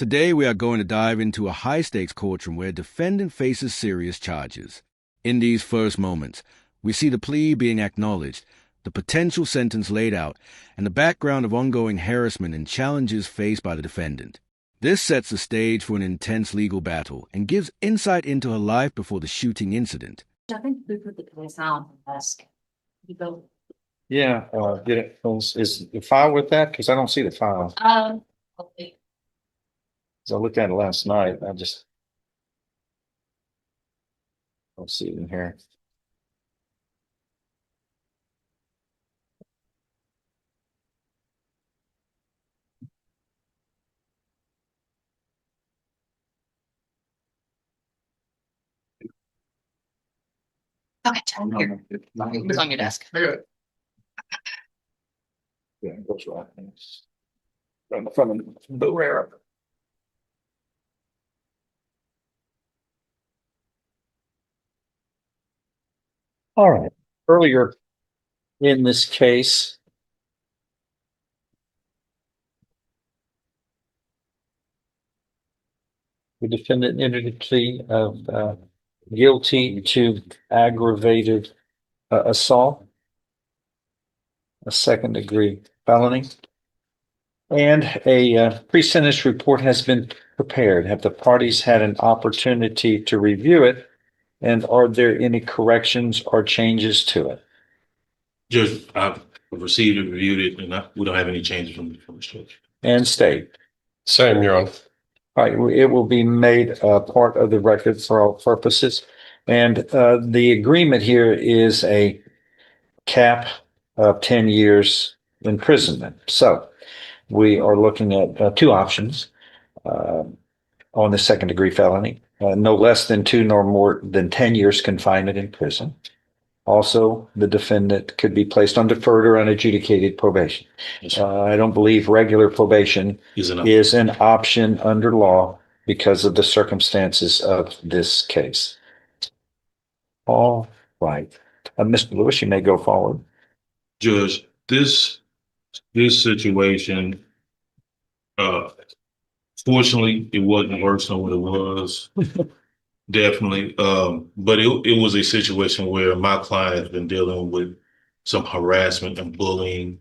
Today we are going to dive into a high-stakes courtroom where a defendant faces serious charges. In these first moments, we see the plea being acknowledged, the potential sentence laid out, and the background of ongoing harassment and challenges faced by the defendant. This sets the stage for an intense legal battle and gives insight into her life before the shooting incident. I think we put the case on the desk. You go. Yeah, did it, is the file with that? Because I don't see the file. Okay. So I looked at it last night. I just don't see it in here. Okay, here. It was on your desk. Yeah, that's right. From the rare. All right. Earlier in this case, the defendant entered a plea of guilty to aggravated assault, a second-degree felony, and a pre-sentence report has been prepared. Have the parties had an opportunity to review it? And are there any corrections or changes to it? Judge, I've received and reviewed it, and we don't have any changes from the judge. And state. Same, Your Honor. All right, it will be made part of the record for all purposes. And the agreement here is a cap of 10 years imprisonment. So we are looking at two options on the second-degree felony. No less than 2 nor more than 10 years confinement in prison. Also, the defendant could be placed on deferred or unadjudicated probation. Yes, I don't believe regular probation is an option under law because of the circumstances of this case. All right. Mr. Lewis, you may go forward. Judge, this situation, fortunately, it wasn't worse than what it was. Definitely. But it was a situation where my client has been dealing with some harassment and bullying,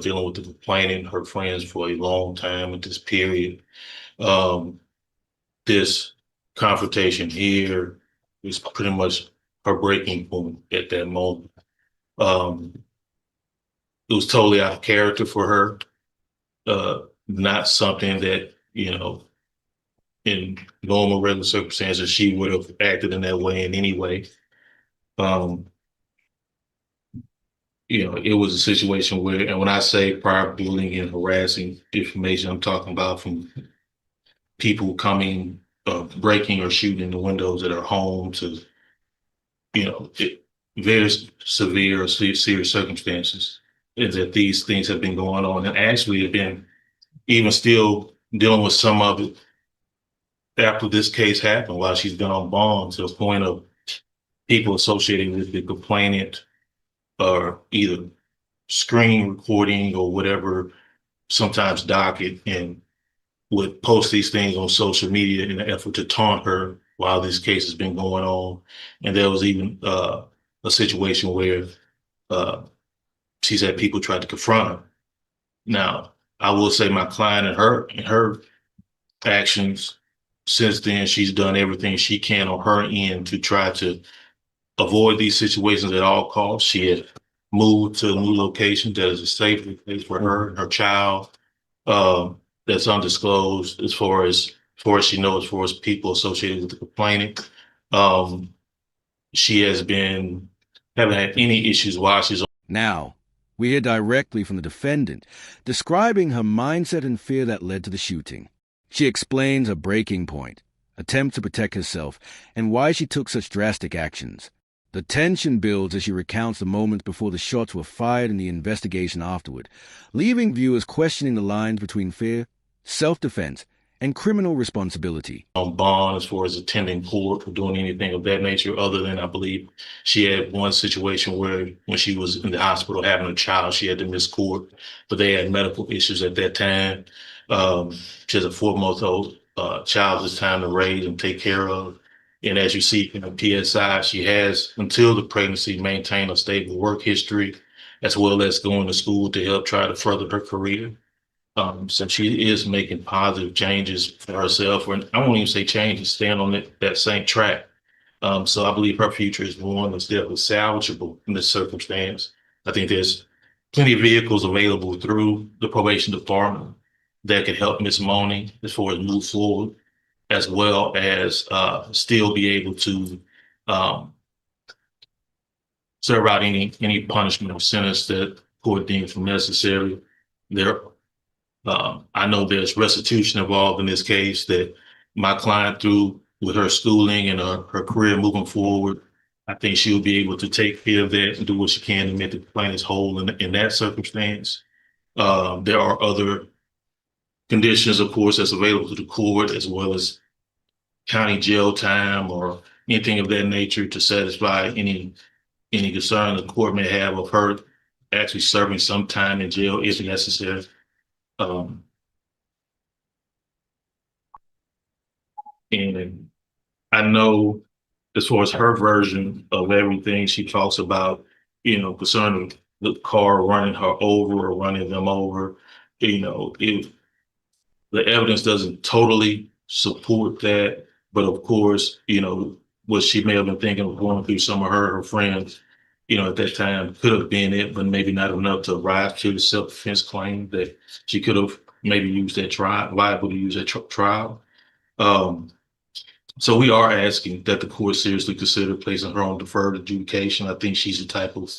dealing with the complaining, her friends for a long time at this period. This confrontation here is pretty much her breaking point at that moment. It was totally out of character for her. Not something that, in normal, regular circumstances, she would have acted in that way in any way. It was a situation where, and when I say prior bullying and harassing information, I'm talking about from people coming, breaking or shooting the windows at her home to, very severe or serious circumstances. Is that these things have been going on, and actually have been even still dealing with some of it after this case happened, while she's been on bond, to the point of people associated with the complainant or either screen recording or whatever, sometimes docket, and would post these things on social media in an effort to taunt her while this case has been going on. And there was even a situation where she's had people try to confront her. Now, I will say my client and her actions since then, she's done everything she can on her end to try to avoid these situations at all costs. She had moved to a new location that is a safe place for her and her child. That's undisclosed as far as she knows, as far as people associated with the complainant. She has been haven't had any issues while she's on. Now, we hear directly from the defendant, describing her mindset and fear that led to the shooting. She explains her breaking point, attempt to protect herself, and why she took such drastic actions. The tension builds as she recounts the moments before the shots were fired and the investigation afterward, leaving viewers questioning the lines between fear, self-defense, and criminal responsibility. On bond as far as attending court or doing anything of that nature, other than I believe she had one situation where when she was in the hospital having a child, she had to miss court, but they had medical issues at that time. She has a 4-month-old child it's time to raise and take care of. And as you see in the PSI, she has, until the pregnancy, maintained a stable work history, as well as going to school to help try to further her career. So she is making positive changes for herself, and I won't even say changes, staying on that same track. So I believe her future is one that's definitely salvageable in this circumstance. I think there's plenty of vehicles available through the probation department that could help Miss Money as far as move forward, as well as still be able to serve out any punishment or sentence that court deems necessary. There, I know there's restitution involved in this case that my client, through with her schooling and her career moving forward, I think she'll be able to take care of that and do what she can to make the plaintiff whole in that circumstance. There are other conditions, of course, that's available to the court, as well as county jail time or anything of that nature to satisfy any concern the court may have of her actually serving some time in jail if necessary. And I know as far as her version of everything, she talks about, concerning the car running her over or running them over. If the evidence doesn't totally support that, but of course, what she may have been thinking of going through some of her friends, at that time could have been it, but maybe not enough to rise to the self-defense claim that she could have maybe used that trial, liable to use that trial. So we are asking that the court seriously consider placing her on deferred adjudication. I think she's the type of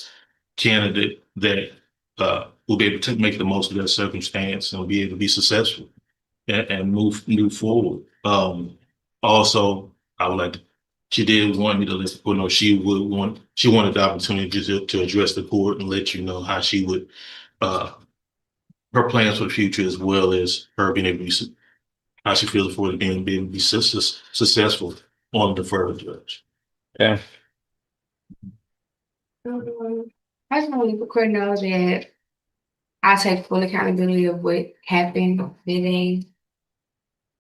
candidate that will be able to make the most of that circumstance and will be able to be successful and move forward. Also, I would like to, she did want me to let the court know she wanted the opportunity to address the court and let you know how she would, her plans for the future, as well as her being able to be, how she feels for it being able to be successful on the deferred judge. Yeah. I just want to let the court know that I take full accountability of what happened that day.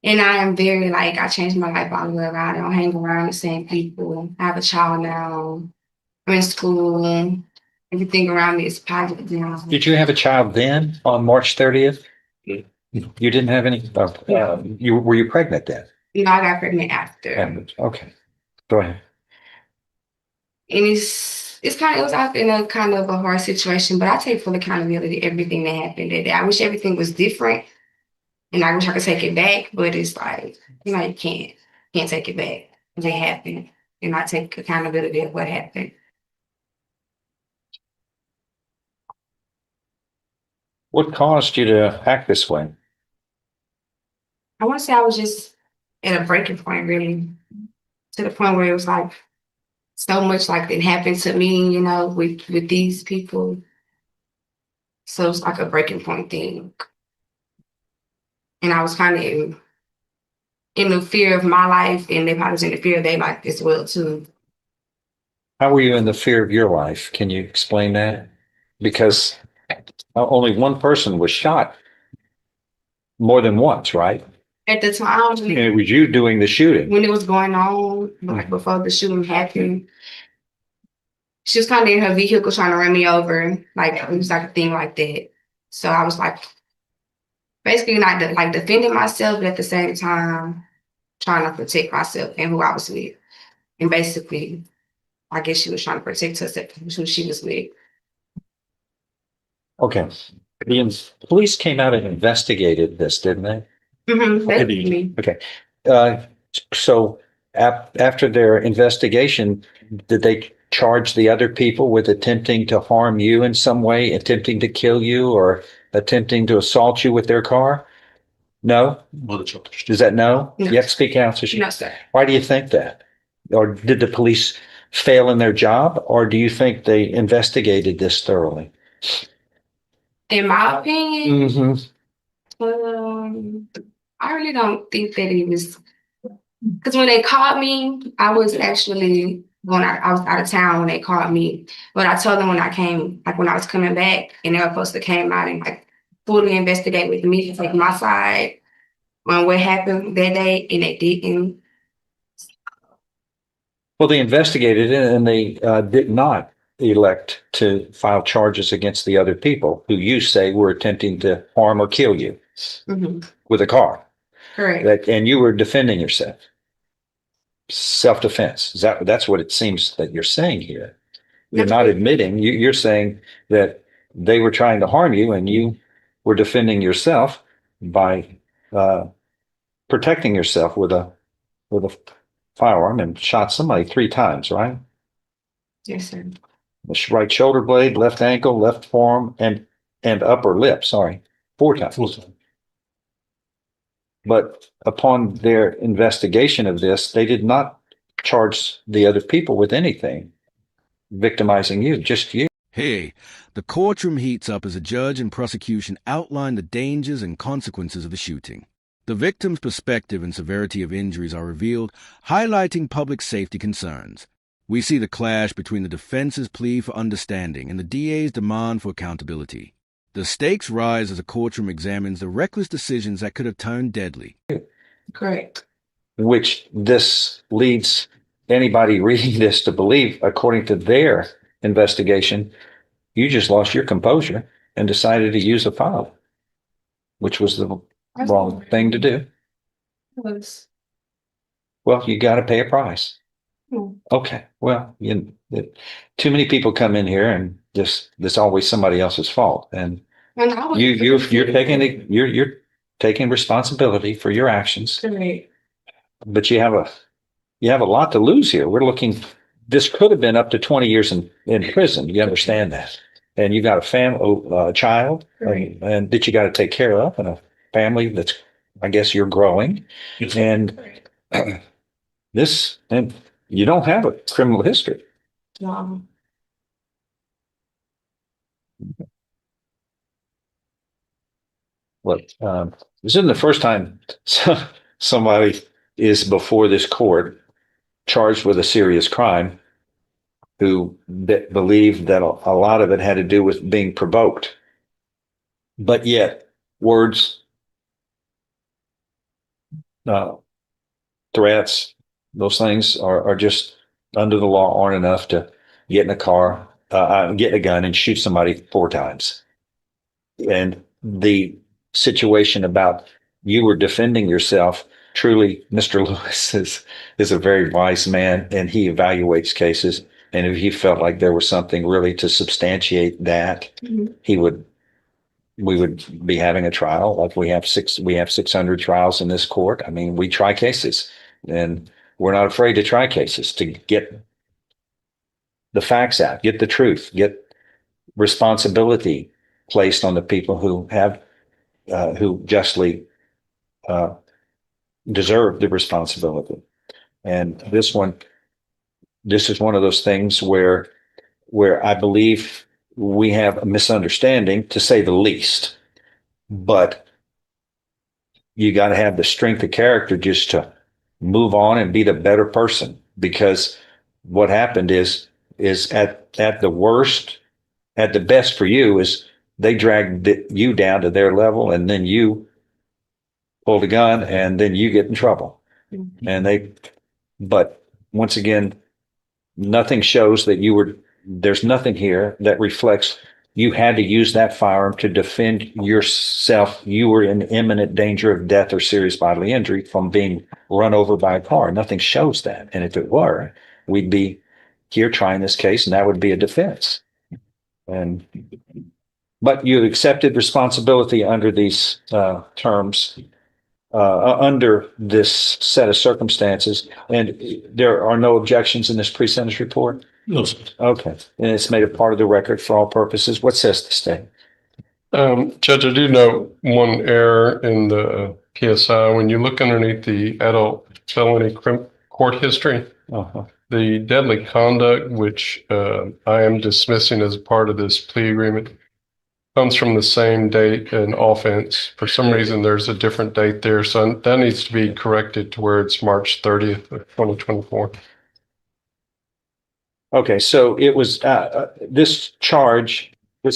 And I am very, I changed my life all the way around. I don't hang around the same people. I have a child now. I'm in school. Everything around me is positive now. Did you have a child then on March 30th? Yeah. You didn't have any? Were you pregnant then? No, I got pregnant after. Okay. Go ahead. And it was out in a kind of a hard situation, but I take full accountability of everything that happened that day. I wish everything was different. And I wish I could take it back, but it's you can't take it back. It happened. And I take accountability of what happened. What caused you to act this way? I want to say I was just at a breaking point, really, to the point where it was so much that happened to me, with these people. So it's a breaking point thing. And I was kind of in the fear of my life, and they probably was in the fear of their life as well, too. How were you in the fear of your life? Can you explain that? Because only one person was shot more than once, right? At the time, it was you doing the shooting. When it was going on, before the shooting happened, she was kind of in her vehicle trying to run me over. It was a thing like that. So I was basically not defending myself, but at the same time trying to protect myself and who I was with. And basically, I guess she was trying to protect herself from who she was with. Okay. The police came out and investigated this, didn't they? Mm-hmm. Okay. So after their investigation, did they charge the other people with attempting to harm you in some way, attempting to kill you, or attempting to assault you with their car? No? Is that no? No. You have to speak out. No, sir. Why do you think that? Or did the police fail in their job, or do you think they investigated this thoroughly? In my opinion, Mm-hmm. I really don't think that it was, because when they called me, I was actually I was out of town when they called me. But I told them when I came, when I was coming back, and they were supposed to came out and fully investigate with me to take my side on what happened that day, and they didn't. Well, they investigated it and they did not elect to file charges against the other people who you say were attempting to harm or kill you with a car. Correct. And you were defending yourself. Self-defense. That's what it seems that you're saying here. You're not admitting, you're saying that they were trying to harm you and you were defending yourself by protecting yourself with a firearm and shot somebody 3 times, right? Yes, sir. The right shoulder blade, left ankle, left forearm, and upper lip, 4 times. But upon their investigation of this, they did not charge the other people with anything, victimizing you, just you. Hey, the courtroom heats up as a judge and prosecution outline the dangers and consequences of the shooting. The victim's perspective and severity of injuries are revealed, highlighting public safety concerns. We see the clash between the defense's plea for understanding and the DA's demand for accountability. The stakes rise as a courtroom examines the reckless decisions that could have turned deadly. Correct. Which this leads anybody reading this to believe, according to their investigation, you just lost your composure and decided to use a file, which was the wrong thing to do. It was. Well, you got to pay a price. Okay. Well, too many people come in here and there's always somebody else's fault, and you're taking responsibility for your actions. Correct. But you have a lot to lose here. This could have been up to 20 years in prison. You understand that, and you got a family, child, Right. and that you got to take care of, and a family that's, I guess, you're growing, Yes. and and you don't have a criminal history. No. Look, this isn't the first time somebody is before this court charged with a serious crime who believed that a lot of it had to do with being provoked. But yet, words, threats, those things are just under the law aren't enough to get in a car, get a gun and shoot somebody 4 times. And the situation about you were defending yourself, truly, Mr. Lewis is a very wise man, and he evaluates cases. And if he felt like there was something really to substantiate that, we would be having a trial. Like we have 600 trials in this court. I mean, we try cases, and we're not afraid to try cases to get the facts out, get the truth, get responsibility placed on the people who have who justly deserve the responsibility. And this is one of those things where I believe we have a misunderstanding, to say the least. But you got to have the strength of character just to move on and be the better person, because what happened is at the worst, at the best for you, is they dragged you down to their level, and then you pulled a gun, and then you get in trouble. But once again, nothing shows that there's nothing here that reflects you had to use that firearm to defend yourself. You were in imminent danger of death or serious bodily injury from being run over by a car. Nothing shows that. And if it were, we'd be here trying this case, and that would be a defense. But you accepted responsibility under these terms, under this set of circumstances, and there are no objections in this pre-sentence report? No, sir. Okay, and it's made a part of the record for all purposes. What says the state? Judge, I do note one error in the PSI. When you look underneath the adult felony court history, the deadly conduct, which I am dismissing as a part of this plea agreement, comes from the same date and offense. For some reason, there's a different date there. So that needs to be corrected to where it's March 30th of 2024. Okay, so it was this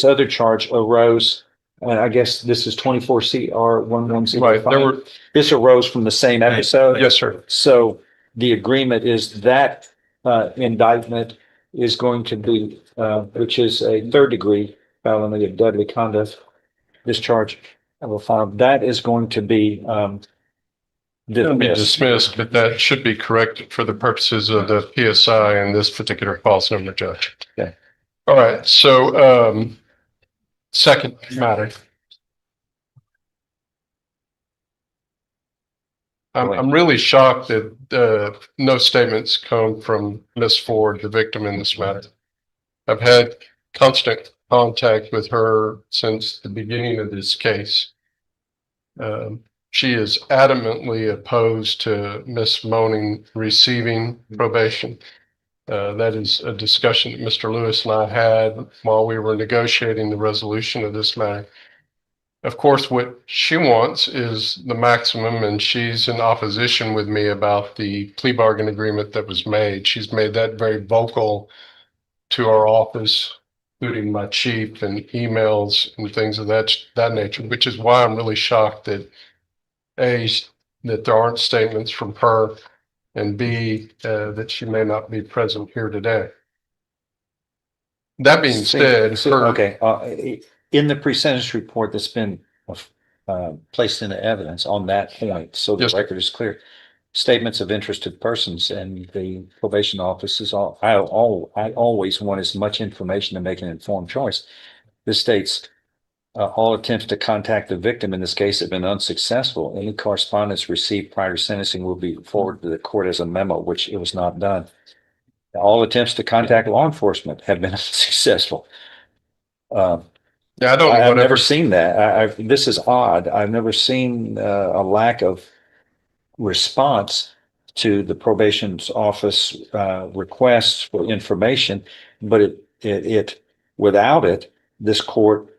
other charge arose I guess this is 24 CR 110. Right, there were, This arose from the same episode. yes, sir. So the agreement is that indictment is going to be, which is a third degree felony of deadly conduct discharge of a firearm. That is going to be It'll be dismissed. dismissed, but that should be corrected for the purposes of the PSI and this particular clause number, Judge. Okay. All right, so second matter. I'm really shocked that no statements come from Miss Ford, the victim in this matter. I've had constant contact with her since the beginning of this case. She is adamantly opposed to Miss Moaning receiving probation. That is a discussion that Mr. Lewis and I had while we were negotiating the resolution of this matter. Of course, what she wants is the maximum, and she's in opposition with me about the plea bargain agreement that was made. She's made that very vocal to our office, including my chief, and emails and things of that nature, which is why I'm really shocked that A, that there aren't statements from her, and B, that she may not be present here today. That being said, In the pre-sentence report that's been placed into evidence on that point, so the Yes. record is clear, statements of interested persons and the probation office is I always want as much information to make an informed choice. This states all attempts to contact the victim in this case have been unsuccessful. Any correspondence received prior to sentencing will be forwarded to the court as a memo, which it was not done. All attempts to contact law enforcement have been unsuccessful. yeah, I don't know I've never whatever. seen that. This is odd. I've never seen a lack of response to the probation's office requests for information, but without it, this court,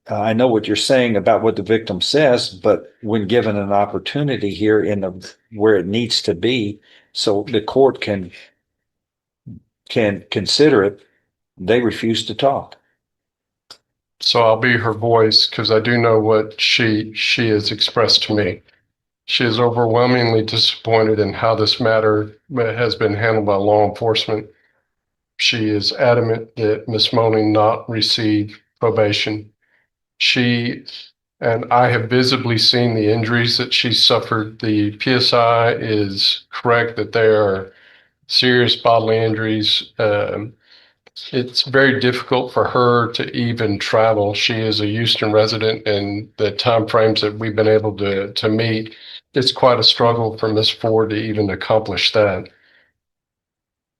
I know what you're saying about what the victim says, but when given an opportunity here where it needs to be, so the court can consider it, they refuse to talk. So I'll be her voice because I do know what she has expressed to me. She is overwhelmingly disappointed in how this matter has been handled by law enforcement. She is adamant that Ms. Moaning not receive probation. She and I have visibly seen the injuries that she suffered. The PSI is correct that they are serious bodily injuries. It's very difficult for her to even travel. She is a Houston resident, and the timeframes that we've been able to meet, it's quite a struggle for Ms. Ford to even accomplish that.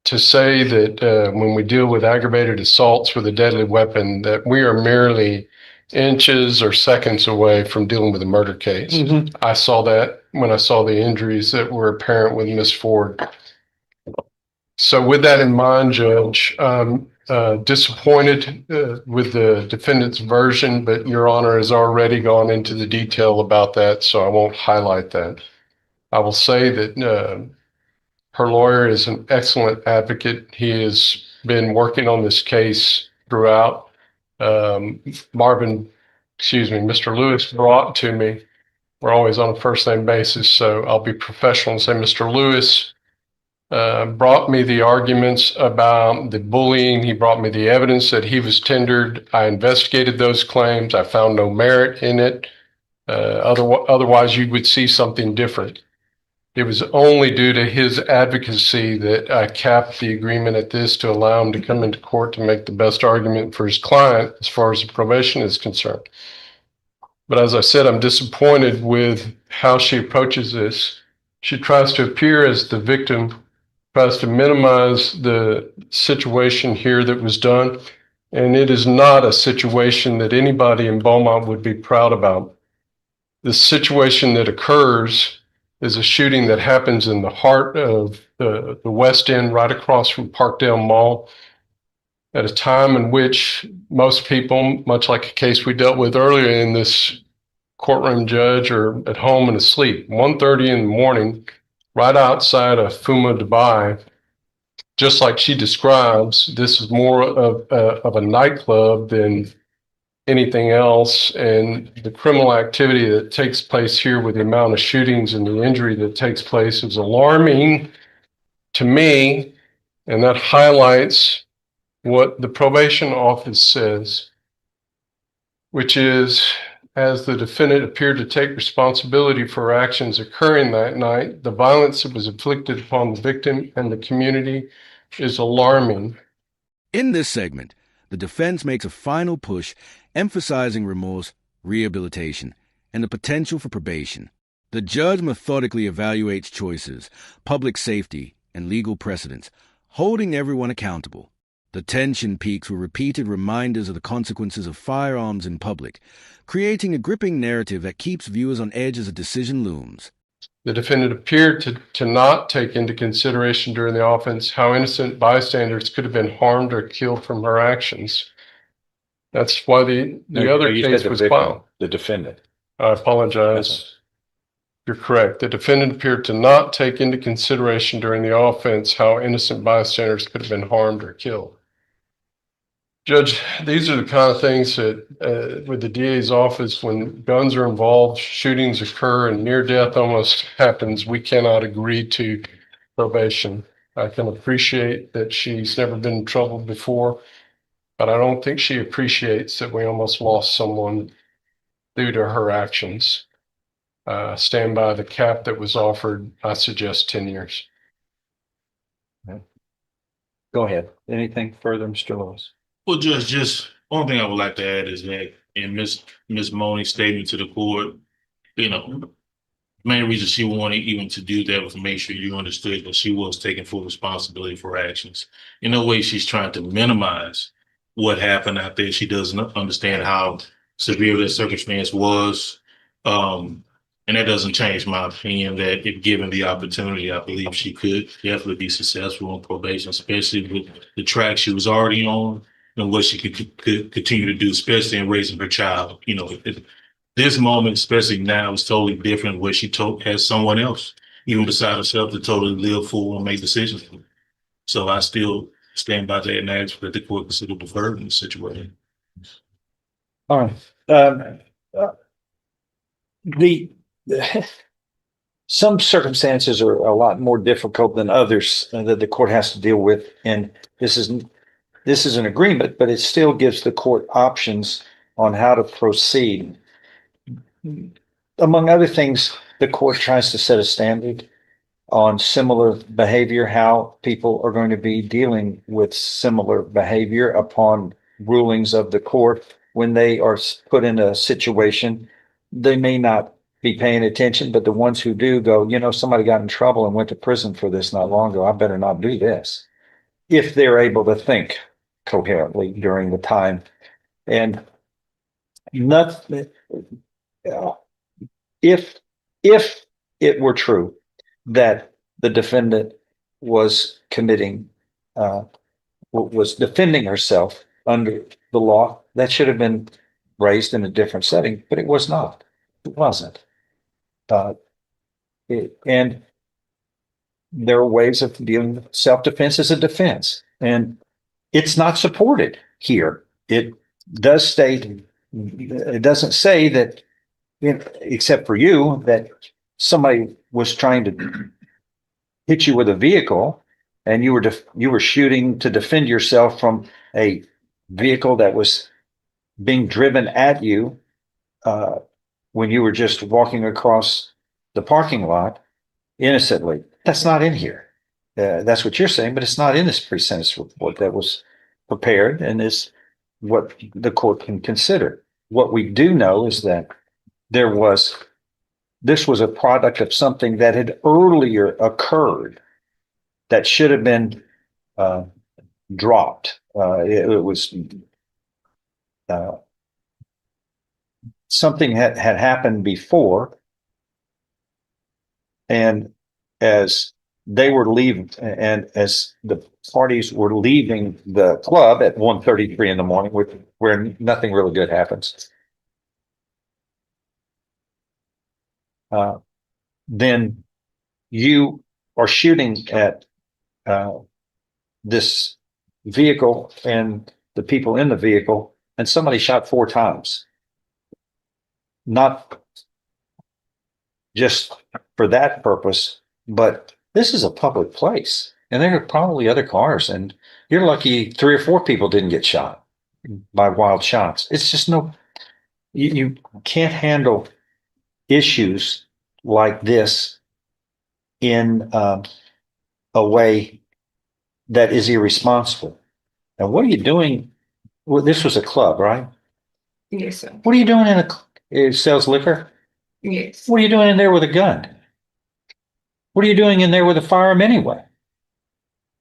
To say that when we deal with aggravated assaults with a deadly weapon, that we are merely inches or seconds away from dealing with a murder case. Mm-hmm. I saw that when I saw the injuries that were apparent with Ms. Ford. So with that in mind, Judge, disappointed with the defendant's version, but Your Honor has already gone into the detail about that, so I won't highlight that. I will say that her lawyer is an excellent advocate. He has been working on this case throughout. Mr. Lewis brought to me, we're always on a first name basis, so I'll be professional and say Mr. Lewis brought me the arguments about the bullying. He brought me the evidence that he was tendered. I investigated those claims. I found no merit in it. Otherwise, you would see something different. It was only due to his advocacy that I capped the agreement at this to allow him to come into court to make the best argument for his client as far as the probation is concerned. But as I said, I'm disappointed with how she approaches this. She tries to appear as the victim, tries to minimize the situation here that was done. And it is not a situation that anybody in Beaumont would be proud about. The situation that occurs is a shooting that happens in the heart of the West End, right across from Parkdale Mall, at a time in which most people, much like a case we dealt with earlier in this courtroom, Judge, are at home and asleep. 1:30 in the morning, right outside of Fuma, Dubai. Just like she describes, this is more of a nightclub than anything else. And the criminal activity that takes place here with the amount of shootings and the injury that takes place is alarming to me. And that highlights what the probation office says, which is, as the defendant appeared to take responsibility for actions occurring that night, the violence that was inflicted upon the victim and the community is alarming. In this segment, the defense makes a final push emphasizing remorse, rehabilitation, and the potential for probation. The judge methodically evaluates choices, public safety, and legal precedents, holding everyone accountable. The tension peaks with repeated reminders of the consequences of firearms in public, creating a gripping narrative that keeps viewers on edge as a decision looms. The defendant appeared to not take into consideration during the offense how innocent bystanders could have been harmed or killed from her actions. That's why the other case was filed. The defendant. I apologize. You're correct. The defendant appeared to not take into consideration during the offense how innocent bystanders could have been harmed or killed. Judge, these are the kind of things that with the DA's office, when guns are involved, shootings occur, and near death almost happens, we cannot agree to probation. I can appreciate that she's never been in trouble before, but I don't think she appreciates that we almost lost someone due to her actions. Stand by the cap that was offered. I suggest 10 years. Go ahead. Anything further, Mr. Lewis? Well, Judge, just one thing I would like to add is that in Ms. Moni's statement to the court, the main reason she wanted even to do that was to make sure you understood that she was taking full responsibility for her actions. In no way she's trying to minimize what happened out there. She doesn't understand how severe that circumstance was. And that doesn't change my opinion that if given the opportunity, I believe she could definitely be successful on probation, especially with the track she was already on and what she could continue to do, especially in raising her child. This moment, especially now, is totally different where she has someone else, even beside herself, to totally live for and make decisions. So I still stand by that and ask that the court consider deferred in this situation. All right. Some circumstances are a lot more difficult than others that the court has to deal with, and this is an agreement, but it still gives the court options on how to proceed. Among other things, the court tries to set a standard on similar behavior, how people are going to be dealing with similar behavior upon rulings of the court when they are put in a situation. They may not be paying attention, but the ones who do go, somebody got in trouble and went to prison for this not long ago. I better not do this. If they're able to think coherently during the time. And if it were true that the defendant was was defending herself under the law, that should have been raised in a different setting, but it was not. It wasn't. And there are ways of dealing with self-defense as a defense, and it's not supported here. It does state, it doesn't say that, except for you, that somebody was trying to hit you with a vehicle and you were shooting to defend yourself from a vehicle that was being driven at you when you were just walking across the parking lot innocently. That's not in here. That's what you're saying, but it's not in this pre-sentence report that was prepared and is what the court can consider. What we do know is that this was a product of something that had earlier occurred that should have been dropped. It was something had happened before, and as they were leaving, and as the parties were leaving the club at 1:33 in the morning, where nothing really good happens, then you are shooting at this vehicle and the people in the vehicle and somebody shot 4 times. Not just for that purpose, but this is a public place, and there are probably other cars, and you're lucky 3 or 4 people didn't get shot by wild shots. It's just you can't handle issues like this in a way that is irresponsible. And what are you doing? Well, this was a club, right? Yes, sir. What are you doing in it sells liquor? Yes. What are you doing in there with a gun? What are you doing in there with a firearm anyway?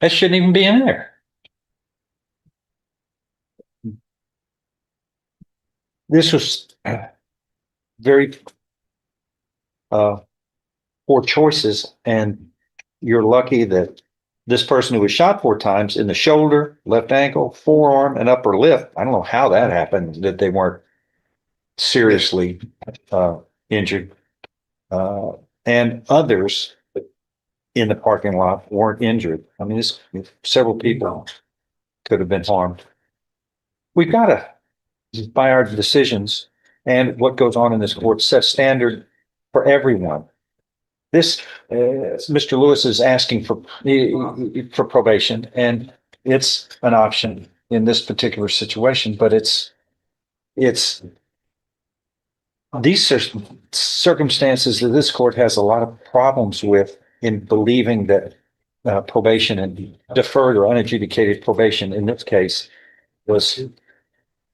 That shouldn't even be in there. This was very poor choices, and you're lucky that this person who was shot 4 times in the shoulder, left ankle, forearm, and upper lip. I don't know how that happened, that they weren't seriously injured. And others in the parking lot weren't injured. I mean, several people could have been harmed. We've got to, by our decisions and what goes on in this court, set standard for everyone. This, Mr. Lewis is asking for probation, and it's an option in this particular situation, but it's these circumstances that this court has a lot of problems with in believing that probation and deferred or unadjudicated probation in this case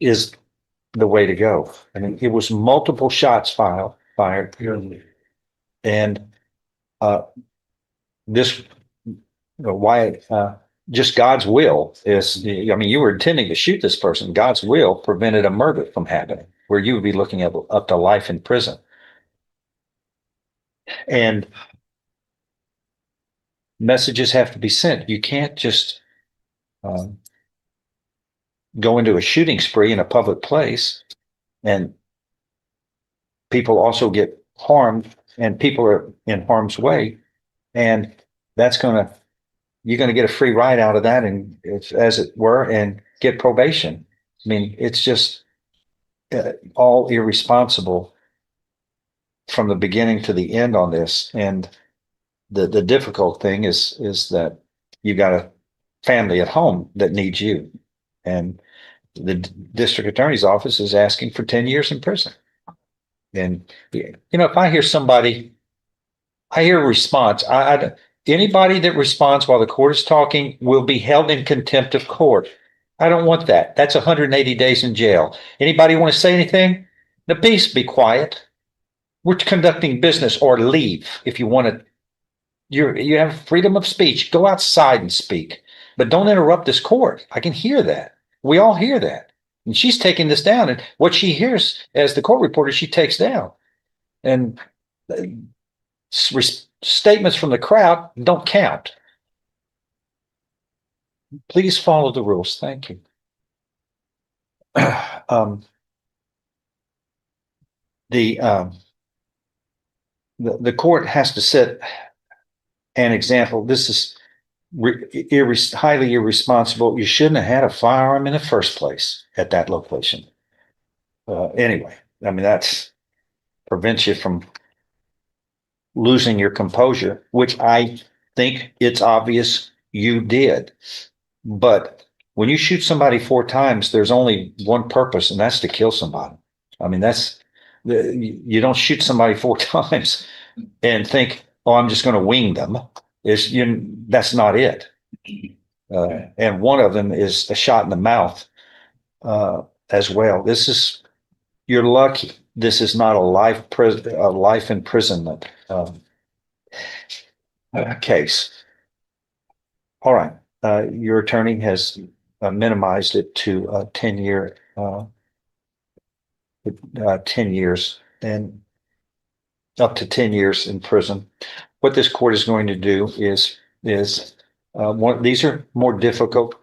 is the way to go. I mean, it was multiple shots fired, and this why just God's will is. I mean, you were intending to shoot this person. God's will prevented a murder from happening, where you would be looking at up to life in prison. And messages have to be sent. You can't just go into a shooting spree in a public place, and people also get harmed, and people are in harm's way, and you're going to get a free ride out of that, and it's, as it were, and get probation. I mean, it's just all irresponsible from the beginning to the end on this. And the difficult thing is that you got a family at home that needs you, and the district attorney's office is asking for 10 years in prison. And if I hear a response. Anybody that responds while the court is talking will be held in contempt of court. I don't want that. That's 180 days in jail. Anybody want to say anything? The please be quiet. We're conducting business, or leave if you want to. You have freedom of speech. Go outside and speak, but don't interrupt this court. I can hear that. We all hear that. And she's taking this down, and what she hears as the court reporter, she takes down. And statements from the crowd don't count. Please follow the rules. Thank you. The court has to set an example. This is highly irresponsible. You shouldn't have had a firearm in the first place at that location. Anyway, I mean, that prevents you from losing your composure, which I think it's obvious you did. But when you shoot somebody 4 times, there's only one purpose, and that's to kill somebody. I mean, you don't shoot somebody 4 times and think, oh, I'm just going to wing them. That's not it. And one of them is a shot in the mouth as well. You're lucky. This is not a life imprisonment case. All right. Your attorney has minimized it to 10 years and up to 10 years in prison. What this court is going to do is these are more difficult.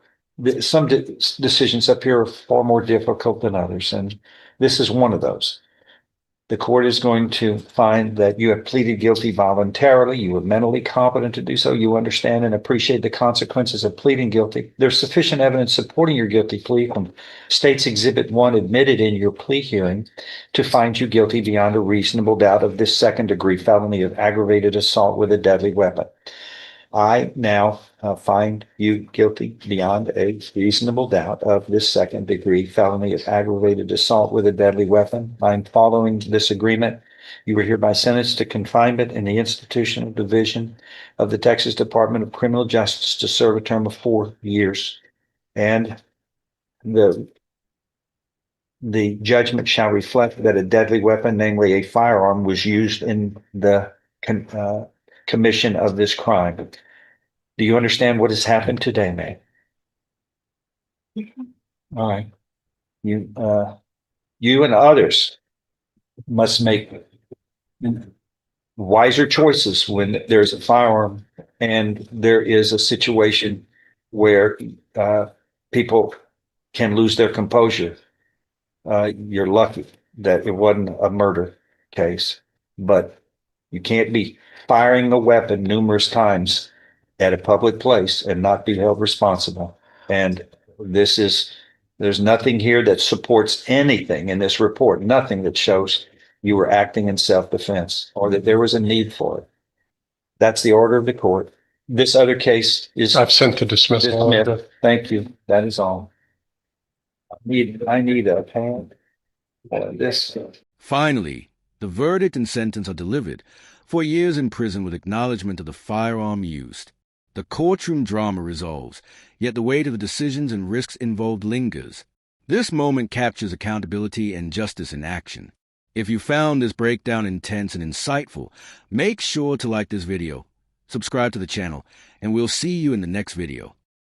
Some decisions up here are far more difficult than others, and this is one of those. The court is going to find that you have pleaded guilty voluntarily. You were mentally competent to do so. You understand and appreciate the consequences of pleading guilty. There's sufficient evidence supporting your guilty plea from State's Exhibit 1 admitted in your plea hearing to find you guilty beyond a reasonable doubt of this second-degree felony of aggravated assault with a deadly weapon. I now find you guilty beyond a reasonable doubt of this second-degree felony of aggravated assault with a deadly weapon. I'm following this agreement. You are hereby sentenced to confinement in the institutional division of the Texas Department of Criminal Justice to serve a term of 4 years. And the judgment shall reflect that a deadly weapon, namely a firearm, was used in the commission of this crime. Do you understand what has happened today, May? All right. You and others must make wiser choices when there's a firearm and there is a situation where people can lose their composure. You're lucky that it wasn't a murder case, but you can't be firing a weapon numerous times at a public place and not be held responsible. And there's nothing here that supports anything in this report, nothing that shows you were acting in self-defense or that there was a need for it. That's the order of the court. This other case is I've sent the dismissal order. Thank you. That is all. I need a pen. This. Finally, the verdict and sentence are delivered. 4 years in prison with acknowledgement of the firearm used. The courtroom drama resolves, yet the weight of the decisions and risks involved lingers. This moment captures accountability and justice in action. If you found this breakdown intense and insightful, make sure to like this video, subscribe to the channel, and we'll see you in the next video.